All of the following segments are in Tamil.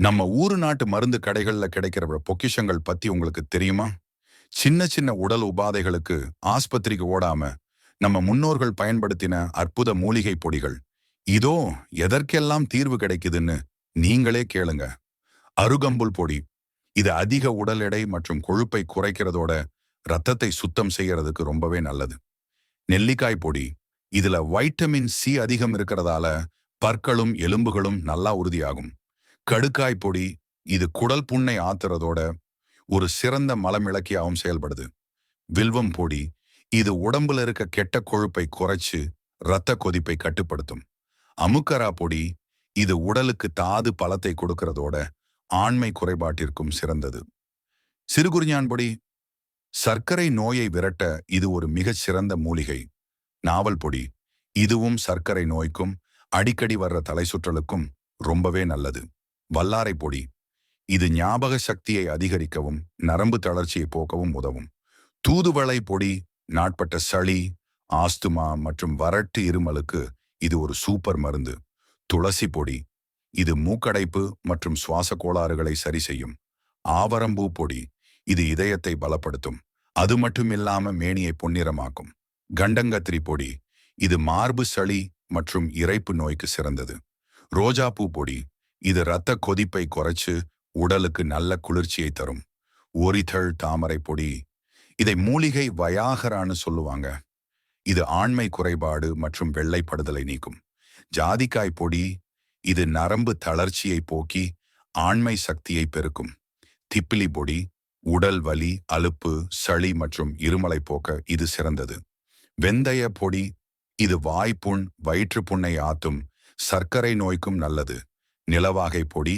நம்ம ஊரு நாட்டு மருந்து கடைகள்ல கிடைக்கிற பொக்கிஷங்கள் பத்தி உங்களுக்கு தெரியுமா? சின்ன சின்ன உடல் உபாதைகளுக்கு ஆஸ்பத்திரிக்கு ஓடாம நம்ம முன்னோர்கள் பயன்படுத்தின அற்புத மூலிகை பொடிகள். இதோ எதற்கெல்லாம் தீர்வு கிடைக்குதுன்னு நீங்களே கேளுங்க. அருகம்புல் பொடி. இது அதிக உடல் எடை மற்றும் கொழுப்பை குறைக்கிறதோட ரத்தத்தை சுத்தம் செய்யறதுக்கு ரொம்பவே நல்லது. நெல்லிக்காய் பொடி. இதுல வைட்டமின் சி அதிகம் இருக்கிறதால பற்களும் எலும்புகளும் நல்லா உறுதியாகும். கடுக்காய் பொடி. இது குடல் புண்ணை ஆத்துறதோட ஒரு சிறந்த மலமிளக்கியாவும் செயல்படுது. வில்வம் பொடி. இது உடம்புல இருக்க கெட்ட கொழுப்பை குறைச்சு இரத்த கொதிப்பை கட்டுப்படுத்தும். அமுக்கரா பொடி. இது உடலுக்கு தாது பலத்தை கொடுக்கறதோட ஆண்மை குறைபாட்டிற்கும் சிறந்தது. சிறுகுறிஞ்சான் பொடி. சர்க்கரை நோயை விரட்ட இது ஒரு மிகச் சிறந்த மூலிகை. நாவல் பொடி. இதுவும் சர்க்கரை நோய்க்கும் அடிக்கடி வர்ற தலை சுற்றலுக்கும் ரொம்பவே நல்லது. வல்லாரை பொடி. இது ஞாபக சக்தியை அதிகரிக்கவும் நரம்பு தளர்ச்சியை போக்கவும் உதவும். தூதுவளை பொடி. நாட்பட்ட சளி, ஆஸ்துமா மற்றும் வறட்டு இருமலுக்கு இது ஒரு சூப்பர் மருந்து. துளசி பொடி. இது மூக்கடைப்பு மற்றும் சுவாச கோளாறுகளை சரி செய்யும். ஆவரம்பூ பொடி. இது இதயத்தை பலப்படுத்தும். அது மட்டும் இல்லாம மேனியை பொன்னிறமாக்கும். கண்டங்கத்திரி பொடி. இது மார்பு சளி மற்றும் இரைப்பு நோய்க்கு சிறந்தது. ரோஜாப்பூ பொடி. இது இரத்த கொதிப்பை குறைச்சு உடலுக்கு நல்ல குளிர்ச்சியை தரும். ஒரிதழ் தாமரை பொடி. இதை மூலிகை வயாகரான்னு சொல்லுவாங்க. இது ஆண்மை குறைபாடு மற்றும் வெள்ளைப்படுதலை நீக்கும். ஜாதிக்காய் பொடி. இது நரம்பு தளர்ச்சியை போக்கி ஆண்மை சக்தியை பெருக்கும். திப்பிலி பொடி. உடல் வலி, அலுப்பு, சளி மற்றும் இருமலை போக்க இது சிறந்தது. வெந்தய பொடி. இது வாய்ப்புண், வயிற்றுப்புண்ணை ஆத்தும். சர்க்கரை நோய்க்கும் நல்லது. நிலவாகை பொடி.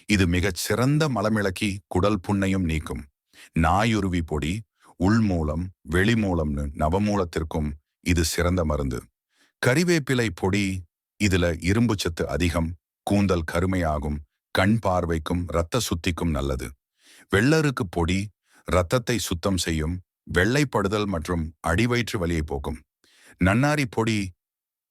இது மிகச் சிறந்த மலமிளக்கி குடல் புண்ணையும் நீக்கும். நாயுருவி பொடி. உள்மூலம், வெளிமூலம்னு நவமூலத்திற்கும் இது சிறந்த மருந்து. கறிவேப்பிலை பொடி. இதுல இரும்பு சத்து அதிகம். கூந்தல் கருமையாகும். கண் பார்வைக்கும் இரத்த சுத்திக்கும் நல்லது. வெள்ளருக்கு பொடி. இரத்தத்தை சுத்தம் செய்யும். வெள்ளைப்படுதல் மற்றும் அடிவயிற்று வலியை போக்கும். நன்னாரி பொடி.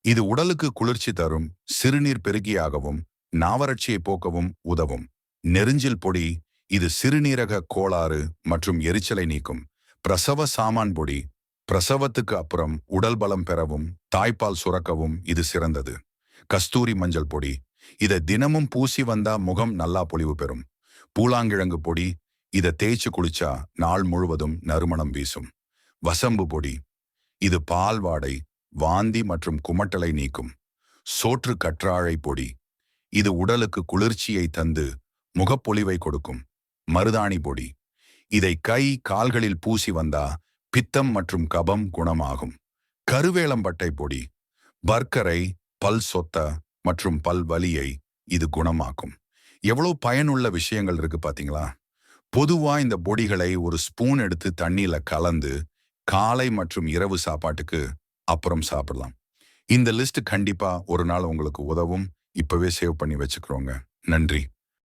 இது உடலுக்கு குளிர்ச்சி தரும். சிறுநீர் பெருகியாகவும் நாவறட்சியை போக்கவும் உதவும். நெருஞ்சில் பொடி. இது சிறுநீரக கோளாறு மற்றும் எரிச்சலை நீக்கும். பிரசவ சாமான் பொடி. பிரசவத்துக்கு அப்புறம் உடல் பலம் பெறவும் தாய்ப்பால் சுரக்கவும் இது சிறந்தது. கஸ்தூரி மஞ்சள் பொடி. இதை தினமும் பூசி வந்தா முகம் நல்லா பொலிவு பெறும். பூலாங்கிழங்கு பொடி. இதை தேய்ச்சி குளிச்சா நாள் முழுவதும் நறுமணம் வீசும். வசம்பு பொடி. இது பால் வாடை, வாந்தி மற்றும் குமட்டலை நீக்கும். சோற்று கற்றாழை பொடி. இது உடலுக்கு குளிர்ச்சியை தந்து முகப்பொலிவை கொடுக்கும். மருதாணி பொடி. இதை கை கால்களில் பூசி வந்தா பித்தம் மற்றும் கபம் குணமாகும். கருவேலம்பட்டை பொடி. பர்க்கரை, பல் சொத்த மற்றும் பல் வலியை இது குணமாக்கும். எவ்வளவு பயனுள்ள விஷயங்கள் இருக்கு பாத்தீங்களா? பொதுவா இந்த பொடிகளை ஒரு ஸ்பூன் எடுத்து தண்ணியில கலந்து காலை மற்றும் இரவு சாப்பாட்டுக்கு அப்புறம் சாப்பிடலாம். இந்த லிஸ்ட் கண்டிப்பா ஒரு நாள் உங்களுக்கு உதவும். இப்பவே சேவ் பண்ணி வச்சுக்கிறோங்க. நன்றி.